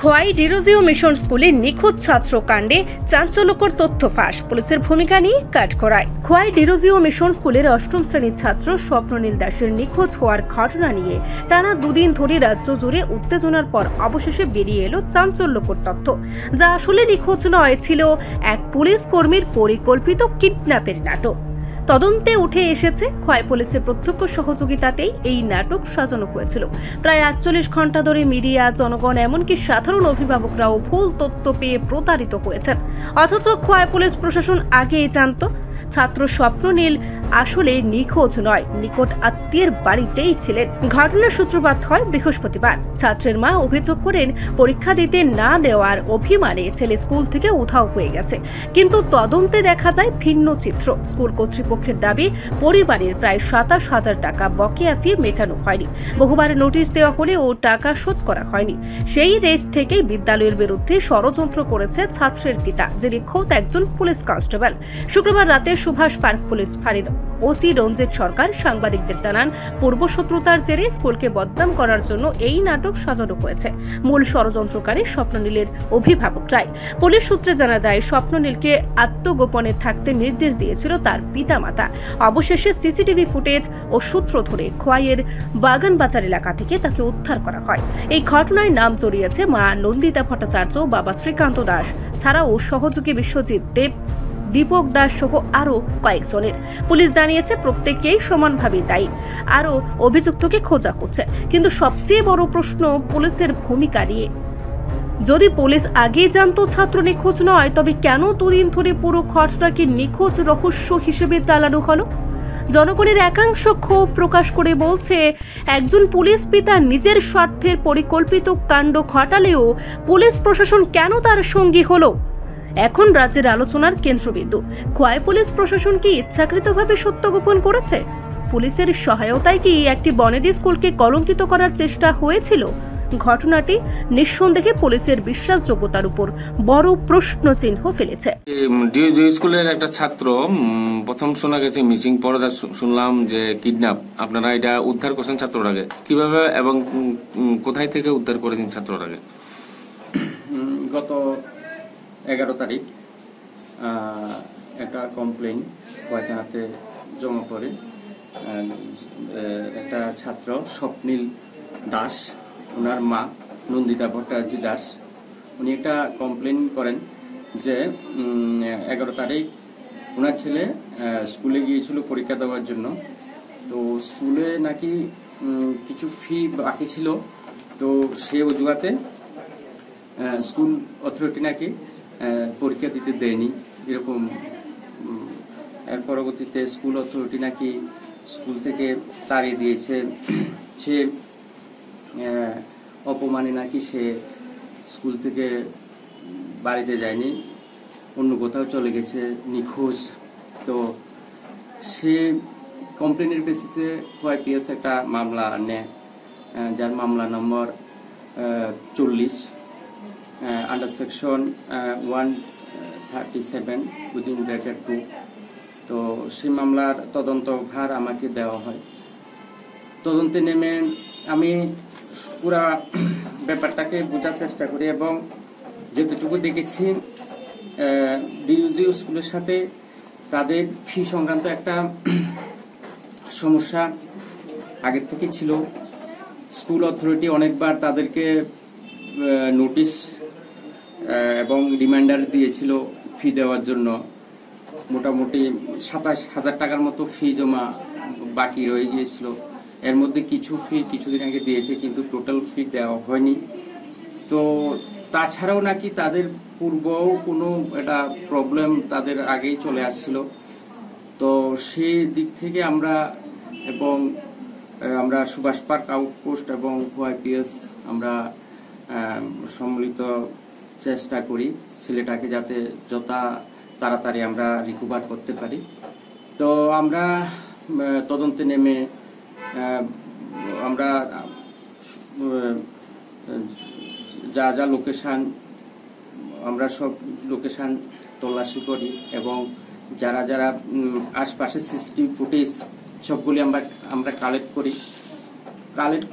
Khowai Derozio mission স্কুলে নিখোঁজ ছাত্র কাণ্ডে চাঞ্চল্যকর তথ্য ফাঁস, পুলিশের ভূমিকা নিয়ে কাঠগড়ায়। খোয়াই ডিরোজিও মিশন স্কুলের অষ্টম শ্রেণীর ছাত্র স্বপ্ননীল দাসের নিখোঁজ হওয়ার ঘটনা নিয়ে টানা দুদিন ধরে রাজ্য জুড়ে উত্তেজনার পর অবশেষে বেরিয়ে এলো চাঞ্চল্যকর তথ্য, যা আসলে নিখোঁজ নয়, ছিল এক পুলিশ কর্মীর পরিকল্পিত কিডন্যাপের নাটক। তদন্তে উঠে এসেছে খোয়াই পুলিশের প্রত্যক্ষ সহযোগিতাতেই এই নাটক সাজানো হয়েছিল। প্রায় ৪৮ ঘন্টা ধরে মিডিয়া, জনগণ, এমনকি সাধারণ অভিভাবকরাও ভুল তথ্য পেয়ে প্রতারিত হয়েছেন। অথচ খোয়াই পুলিশ প্রশাসন আগেই জানত ছাত্র স্বপ্ননীল আসলে নিখোঁজ নয়, নিকট আত্মীয়ের বাড়িতেই ছিলেন। ঘটনার সূত্রপাত হয় বৃহস্পতিবার। ছাত্রের মা অভিযোগ করেন পরীক্ষা দিতে না দেওয়ার অভিমানে ছেলে স্কুল থেকে উধাও হয়ে গেছে, কিন্তু তদন্তে দেখা যায় ভিন্ন চিত্র। স্কুল কর্তৃপক্ষের দাবি পরিবারের প্রায় ২৭,০০০ টাকা বকেয়া ফি মেটানো হয়নি। বহুবার নোটিশ দেওয়া হলেও টাকা শোধ করা হয়নি। সেই রেস থেকেই বিদ্যালয়ের বিরুদ্ধে ষড়যন্ত্র করেছে ছাত্রের পিতা, যিনি খোদ একজন পুলিশ কনস্টেবল। শুক্রবার রাতে সুভাষ পার্ক পুলিশ ফাঁড়ির ওসি রঞ্জিত সরকার সাংবাদিকদের জানান, পূর্বশত্রুতার জেরে স্কুলকে বদনাম করার জন্য এই নাটক সাজানো হয়েছে। মূল ষড়যন্ত্রকারী স্বপ্ননীলের অভিভাবকরাই। পুলিশ সূত্রে জানা যায়, স্বপ্ননীলকে আত্মগোপনে থাকতে নির্দেশ দিয়েছিল তার পিতামাতা। অবশেষে সিসিটিভি ফুটেজ ও সূত্র ধরে খোয়াইয়ের বাগানবাজার এলাকা থেকে তাকে উদ্ধার করা হয়। এই ঘটনায় নাম জড়িয়েছে মা নন্দিতা ভট্টাচার্য, বাবা শ্রীকান্ত দাস ছাড়াও সহযোগী বিশ্বজিৎ দেব, দীপক দাস সহ আরো কয়েকজনের। পুলিশ জানিয়েছে প্রত্যেকেই সমানভাবে দায়ী। আরো অভিযুক্তকে খোঁজা হচ্ছে, কিন্তু সবচেয়ে বড় প্রশ্ন পুলিশের ভূমিকা নিয়ে। যদি পুলিশ আগেই জানতো ছাত্র নিখোঁজ নয়, তবে কেন দুদিন ধরে পুরো ঘটনাকে নিখোঁজ রহস্য হিসেবে চালানো হলো? জনগণের একাংশ ক্ষোভ প্রকাশ করে বলছে, একজন পুলিশ পিতা নিজের স্বার্থের পরিকল্পিত কাণ্ড ঘটালেও পুলিশ প্রশাসন কেন তার সঙ্গী হলো? এখন রাজ্যের আলোচনার কেন্দ্রবিন্দু, খোয়াই পুলিশ প্রশাসন কি ইচ্ছাকৃতভাবে সত্য গোপন করেছে? পুলিশের সহায়তায় কি একটি বনেদি স্কুলকে কলঙ্কিত করার চেষ্টা হয়েছিল? ঘটনাটি নিঃসন্দেহে পুলিশের বিশ্বাসযোগ্যতার উপর বড় প্রশ্নচিহ্ন ফেলেছে। স্কুলের একটা ছাত্র প্রথম শোনা গেছে মিসিং, পরে শুনলাম যে কিডন্যাপ। আপনারা এটা উদ্ধার করছেন ছাত্রটাকে কিভাবে এবং কোথায় থেকে উদ্ধার করেছেন ছাত্রটাকে? গত 11 তারিখ একটা কমপ্লেন খোয়াই থানাতে জমা পড়ে। একটা ছাত্র স্বপ্নীল দাস, ওনার মা নন্দিতা ভট্টাচার্য দাস, উনি একটা কমপ্লেন করেন যে 11 তারিখ ওনার ছেলে স্কুলে গিয়েছিল পরীক্ষা দেওয়ার জন্য। তো স্কুলে নাকি কিছু ফি বাকি ছিল, তো সে অজুহাতে স্কুল অথরিটি নাকি পরীক্ষা দিতে দেয়নি এরকম। এর পরবর্তীতে স্কুল অথরিটি নাকি স্কুল থেকে তাড়িয়ে দিয়েছে। সে অপমানে নাকি সে স্কুল থেকে বাড়িতে যায়নি, অন্য কোথাও চলে গেছে, নিখোঁজ। তো সে কমপ্লেনের বেসিসে খোয়াই পিএস একটা মামলা নেয়, যার মামলা নম্বর 40 আন্ডার সেকশন 137(2). তো সেই মামলার তদন্ত ভার আমাকে দেওয়া হয়। তদন্তে নেমে আমি পুরা ব্যাপারটাকে বোঝার চেষ্টা করি এবং যতটুকু দেখেছি ডিইউজিও স্কুলের সাথে তাদের ফি সংক্রান্ত একটা সমস্যা আগের থেকে ছিল। স্কুল অথরিটি অনেকবার তাদেরকে নোটিশ এবং রিমাইন্ডার দিয়েছিল ফি দেওয়ার জন্য। মোটামুটি ২৭,০০০ টাকার মতো ফি জমা বাকি রয়ে গিয়েছিল। এর মধ্যে কিছু ফি কিছুদিন আগে দিয়েছে, কিন্তু টোটাল ফি দেওয়া হয়নি। তো তাছাড়াও নাকি তাদের পূর্বও কোনো একটা প্রবলেম তাদের আগেই চলে আসছিল। তো সেই দিক থেকে আমরা সুভাষ পার্ক আউটপোস্ট এবং খোয়াই পিএস আমরা সম্মিলিত চেষ্টা করি ছেলেটাকে যাতে যত তাড়াতাড়ি আমরা রিকভার করতে পারি। তো আমরা তদন্তে নেমে আমরা যা যা লোকেশন, আমরা সব লোকেশন তল্লাশি করি এবং যারা যারা আশপাশে সিসিটিভি ফুটেজ সবগুলি আমরা কালেক্ট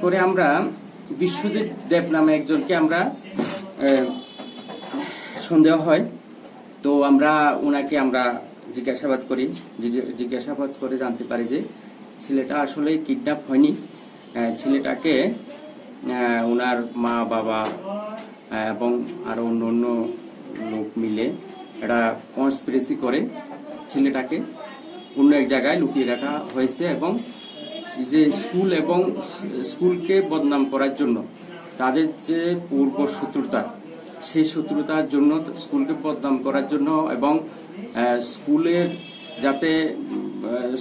করে আমরা বিশ্বজিৎ দেব নামে একজনকে আমরা সন্দেহ হয়। তো আমরা ওনাকে জিজ্ঞাসাবাদ করে জানতে পারি যে ছেলেটা আসলে কিডন্যাপ হয়নি। ছেলেটাকে ওনার মা বাবা এবং আরো অন্য লোক মিলে একটা কনস্পিরেসি করে ছেলেটাকে অন্য এক জায়গায় লুকিয়ে রাখা হয়েছে, এবং যে স্কুলকে বদনাম করার জন্য তাদের যে পূর্ব শত্রুতা, সেই শত্রুতার জন্য, স্কুলকে বদনাম করার জন্য এবং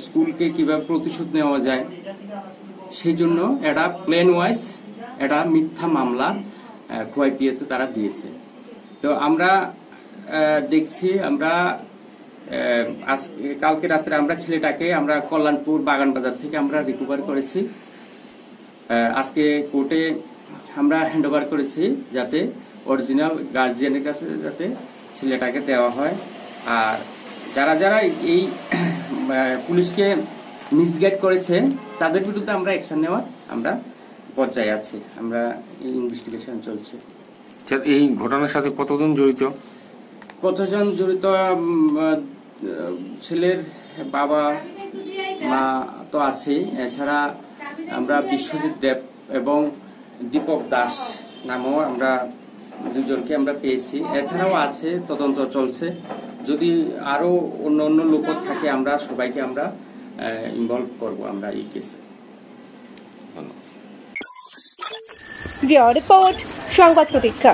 স্কুলকে কিভাবে প্রতিশোধ নেওয়া যায় সেই জন্য একটা প্ল্যান ওয়াইজ একটা মিথ্যা মামলা খোয়াই পিএসে তারা দিয়েছে। তো আমরা দেখছি, কালকে রাত্রে আমরা ছেলেটাকে কল্যাণপুর বাগানবাজার থেকে আমরা রিকভার করেছি। আজকে কোর্টে আমরা হ্যান্ড ওভার করেছি, যাতে অরিজিনাল গার্জিয়ানের কাছে যাতে ছেলেটাকে দেওয়া হয়। আর যারা এই পুলিশকে মিসগাইড করেছে তাদের বিরুদ্ধে আমরা অ্যাকশন নেওয়ার পর্যায়ে আছি। ইনভেস্টিগেশন চলছে। এই ঘটনার সাথে কতজন জড়িত? ছেলের বাবা মা তো আছে, এছাড়া আমরা বিশ্বজিৎ দেব এবং দীপক দাস নামও দুজনকে পেয়েছি। এছাড়াও আছে, তদন্ত চলছে। যদি আরো অন্য লোক থাকে সবাইকে ইনভলভ করবো এই কেসে। রিপোর্ট সংবাদ প্রতীক্ষা।